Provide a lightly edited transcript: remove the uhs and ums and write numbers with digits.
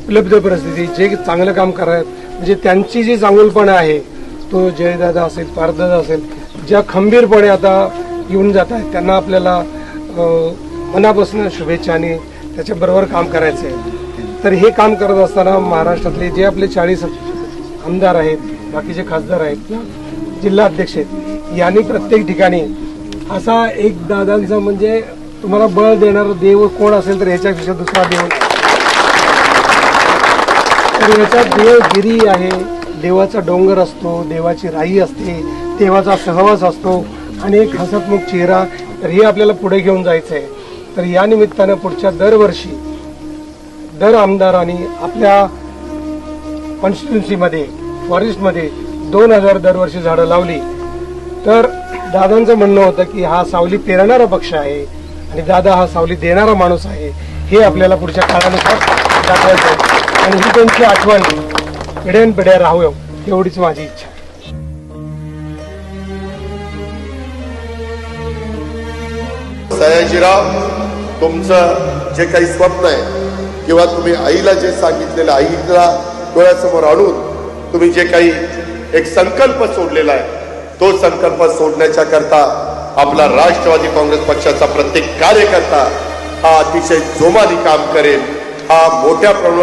उपलब्ध परिस्थिती जे चांगलं काम करत म्हणजे त्यांची जी चांगुलपणा आहे तो जयदादा असेल पारदादा असेल ज्या खंबीरपणे आता येऊन जात आहेत त्यांना आपल्याला मनापासून शुभेच्छा आणि त्याच्याबरोबर काम करायचं आहे। तर हे काम करत असताना महाराष्ट्रातले जे आपले 40 आमदार आहेत बाकीचे खासदार आहेत जिल्हा अध्यक्ष आहेत यांनी प्रत्येक ठिकाणी असा एक दादांचा म्हणजे तुम्हाला बळ देणारा देव कोण असेल तर ह्याच्यापेक्षा दुसरा देव तर याचा देवगिरी आहे देवाचा डोंगर असतो देवाची राई असते देवाचा सहवास असतो आणि एक हसतमुख चेहरा तर हे आपल्याला पुढे घेऊन जायचं आहे। तर या निमित्तानं पुढच्या दरवर्षी दर आमदारांनी आपल्या कॉन्स्टिट्युन्सीमध्ये फॉरेस्टमध्ये 2000 दरवर्षी झाडं लावली तर दादांचं म्हणणं होतं की हा सावली पेरणारा पक्ष आहे आणि दादा हा सावली देणारा माणूस आहे हे आपल्याला पुढच्या काळानुसार दाखवायचं आहे आणि ही त्यांची आठवण पिढ्यानपिढ्या राहावं एवढीच माझी इच्छा। सयाजीराव तुमचं जे काही स्वप्न आहे किंवा तुम्ही आईला जे सांगितलेलं आईला डोळ्यासमोर आणून तुम्ही जे काही एक संकल्प सोडलेला आहे तो संकल्प सोडण्याच्या करता आपला राष्ट्रवादी काँग्रेस पक्षाचा प्रत्येक कार्यकर्ता हा अतिशय जोमाने काम करेल। हा मोठ्या प्रमाणात